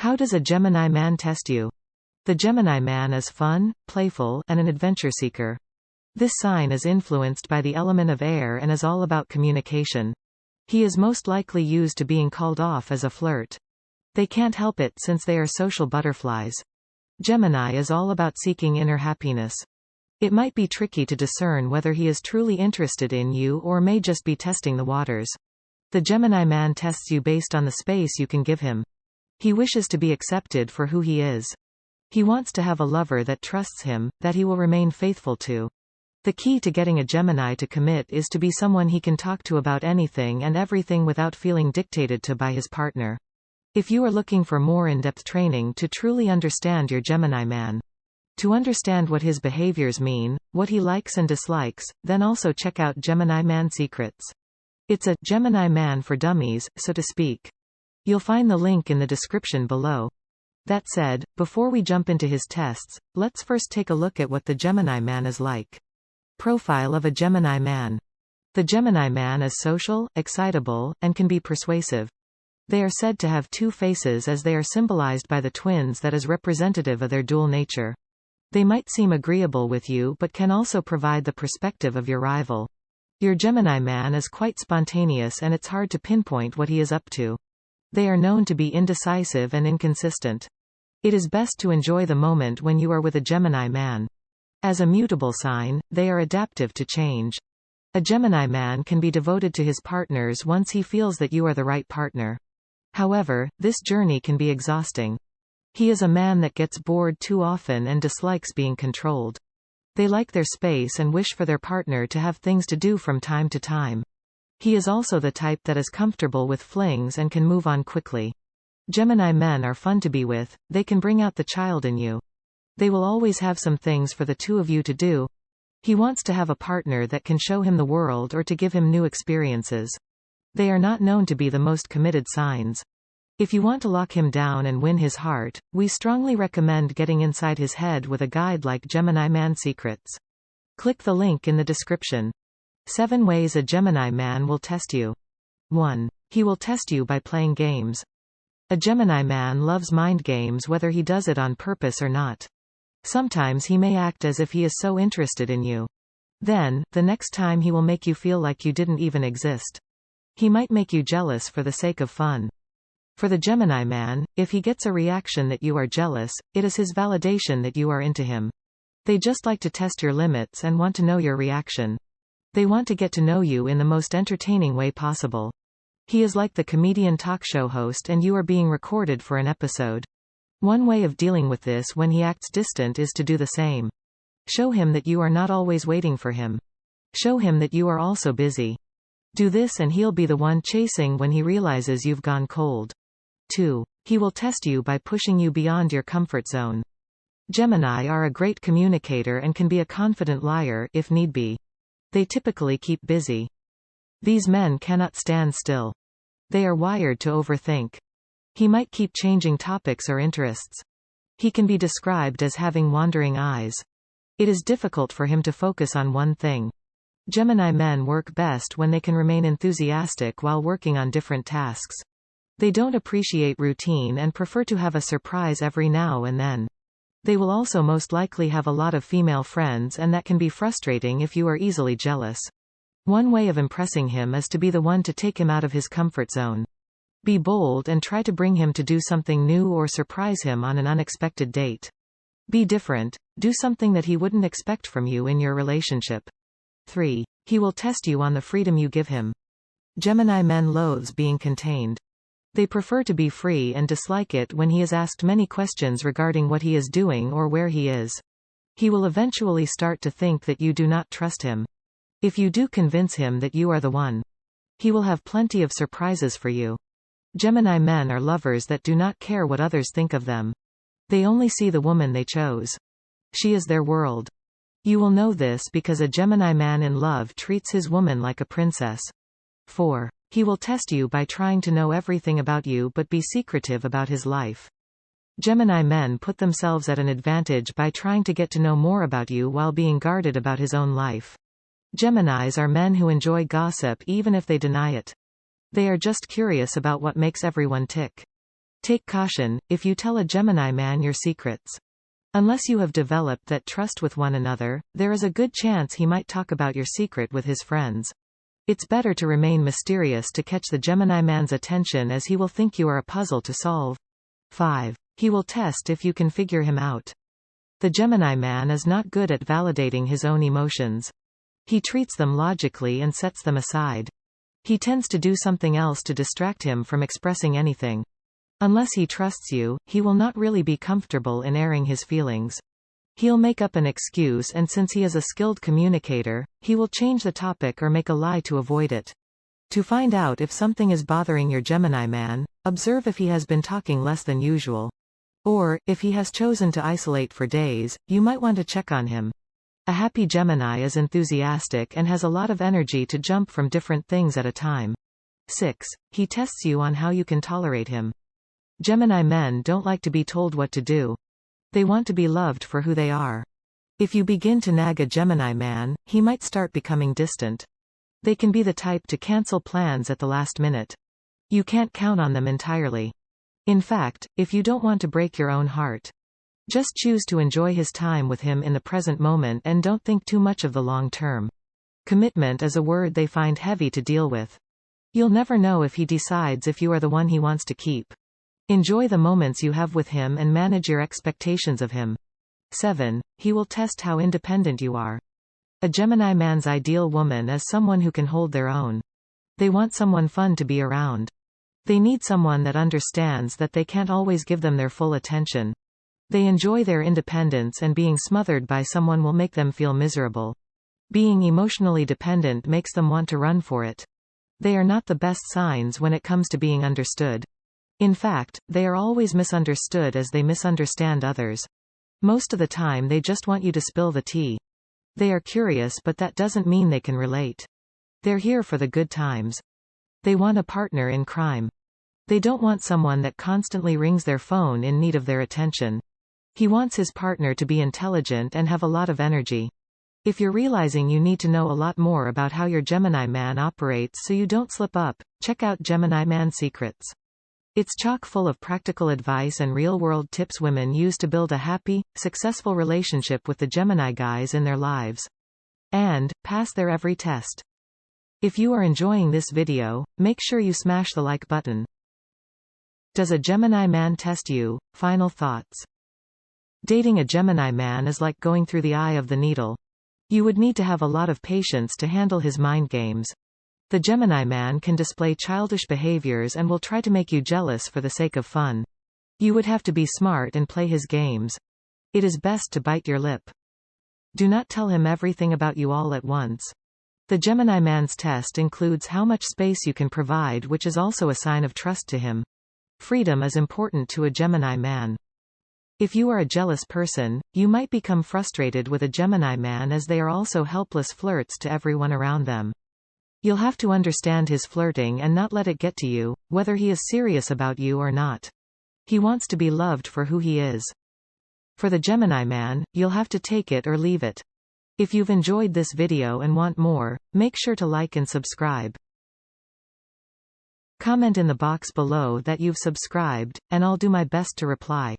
How does a Gemini man test you? The Gemini man is fun, playful, and an adventure seeker. This sign is influenced by the element of air and is all about communication. He is most likely used to being called off as a flirt. They can't help it since they are social butterflies. Gemini is all about seeking inner happiness. It might be tricky to discern whether he is truly interested in you or may just be testing the waters. The Gemini man tests you based on the space you can give him. He wishes to be accepted for who he is. He wants to have a lover that trusts him, that he will remain faithful to. The key to getting a Gemini to commit is to be someone he can talk to about anything and everything without feeling dictated to by his partner. If you are looking for more in-depth training to truly understand your Gemini man, to understand what his behaviors mean, what he likes and dislikes, then also check out Gemini Man Secrets. It's a Gemini man for dummies, so to speak. You'll find the link in the description below. That said, before we jump into his tests, let's first take a look at what the Gemini man is like. Profile of a Gemini man. The Gemini man is social, excitable, and can be persuasive. They are said to have two faces as they are symbolized by the twins that is representative of their dual nature. They might seem agreeable with you but can also provide the perspective of your rival. Your Gemini man is quite spontaneous and it's hard to pinpoint what he is up to. They are known to be indecisive and inconsistent. It is best to enjoy the moment when you are with a Gemini man. As a mutable sign, they are adaptive to change. A Gemini man can be devoted to his partners once he feels that you are the right partner. However, this journey can be exhausting. He is a man that gets bored too often and dislikes being controlled. They like their space and wish for their partner to have things to do from time to time. He is also the type that is comfortable with flings and can move on quickly. Gemini men are fun to be with, they can bring out the child in you. They will always have some things for the two of you to do. He wants to have a partner that can show him the world or to give him new experiences. They are not known to be the most committed signs. If you want to lock him down and win his heart, we strongly recommend getting inside his head with a guide like Gemini Man Secrets. Click the link in the description. 7 ways a Gemini man will test you. 1. He will test you by playing games. A Gemini man loves mind games whether he does it on purpose or not. Sometimes he may act as if he is so interested in you. Then, the next time he will make you feel like you didn't even exist. He might make you jealous for the sake of fun. For the Gemini man, if he gets a reaction that you are jealous, it is his validation that you are into him. They just like to test your limits and want to know your reaction. They want to get to know you in the most entertaining way possible. He is like the comedian talk show host and you are being recorded for an episode. One way of dealing with this when he acts distant is to do the same. Show him that you are not always waiting for him. Show him that you are also busy. Do this and he'll be the one chasing when he realizes you've gone cold. 2. He will test you by pushing you beyond your comfort zone. Gemini are a great communicator and can be a confident liar if need be. They typically keep busy. These men cannot stand still. They are wired to overthink. He might keep changing topics or interests. He can be described as having wandering eyes. It is difficult for him to focus on one thing. Gemini men work best when they can remain enthusiastic while working on different tasks. They don't appreciate routine and prefer to have a surprise every now and then. They will also most likely have a lot of female friends and that can be frustrating if you are easily jealous. One way of impressing him is to be the one to take him out of his comfort zone. Be bold and try to bring him to do something new or surprise him on an unexpected date. Be different, do something that he wouldn't expect from you in your relationship. 3. He will test you on the freedom you give him. Gemini men loathes being contained. They prefer to be free and dislike it when he is asked many questions regarding what he is doing or where he is. He will eventually start to think that you do not trust him. If you do convince him that you are the one, he will have plenty of surprises for you. Gemini men are lovers that do not care what others think of them. They only see the woman they chose. She is their world. You will know this because a Gemini man in love treats his woman like a princess. 4. He will test you by trying to know everything about you but be secretive about his life. Gemini men put themselves at an advantage by trying to get to know more about you while being guarded about his own life. Geminis are men who enjoy gossip even if they deny it. They are just curious about what makes everyone tick. Take caution, if you tell a Gemini man your secrets. Unless you have developed that trust with one another, there is a good chance he might talk about your secret with his friends. It's better to remain mysterious to catch the Gemini man's attention, as he will think you are a puzzle to solve. 5. He will test if you can figure him out. The Gemini man is not good at validating his own emotions. He treats them logically and sets them aside. He tends to do something else to distract him from expressing anything. Unless he trusts you, he will not really be comfortable in airing his feelings. He'll make up an excuse, and since he is a skilled communicator, he will change the topic or make a lie to avoid it. To find out if something is bothering your Gemini man, observe if he has been talking less than usual. Or, if he has chosen to isolate for days, you might want to check on him. A happy Gemini is enthusiastic and has a lot of energy to jump from different things at a time. 6. He tests you on how you can tolerate him. Gemini men don't like to be told what to do. They want to be loved for who they are. If you begin to nag a Gemini man, he might start becoming distant. They can be the type to cancel plans at the last minute. You can't count on them entirely. In fact, if you don't want to break your own heart, just choose to enjoy his time with him in the present moment and don't think too much of the long term. Commitment is a word they find heavy to deal with. You'll never know if he decides if you are the one he wants to keep. Enjoy the moments you have with him and manage your expectations of him. 7. He will test how independent you are. A Gemini man's ideal woman is someone who can hold their own. They want someone fun to be around. They need someone that understands that they can't always give them their full attention. They enjoy their independence, and being smothered by someone will make them feel miserable. Being emotionally dependent makes them want to run for it. They are not the best signs when it comes to being understood. In fact, they are always misunderstood, as they misunderstand others. Most of the time they just want you to spill the tea. They are curious, but that doesn't mean they can relate. They're here for the good times. They want a partner in crime. They don't want someone that constantly rings their phone in need of their attention. He wants his partner to be intelligent and have a lot of energy. If you're realizing you need to know a lot more about how your Gemini man operates so you don't slip up, check out Gemini Man Secrets. It's chock full of practical advice and real-world tips women use to build a happy, successful relationship with the Gemini guys in their lives. And pass their every test. If you are enjoying this video, make sure you smash the like button. Does a Gemini man test you? Final thoughts. Dating a Gemini man is like going through the eye of the needle. You would need to have a lot of patience to handle his mind games. The Gemini man can display childish behaviors and will try to make you jealous for the sake of fun. You would have to be smart and play his games. It is best to bite your lip. Do not tell him everything about you all at once. The Gemini man's test includes how much space you can provide, which is also a sign of trust to him. Freedom is important to a Gemini man. If you are a jealous person, you might become frustrated with a Gemini man, as they are also helpless flirts to everyone around them. You'll have to understand his flirting and not let it get to you, whether he is serious about you or not. He wants to be loved for who he is. For the Gemini man, you'll have to take it or leave it. If you've enjoyed this video and want more, make sure to like and subscribe. Comment in the box below that you've subscribed, and I'll do my best to reply.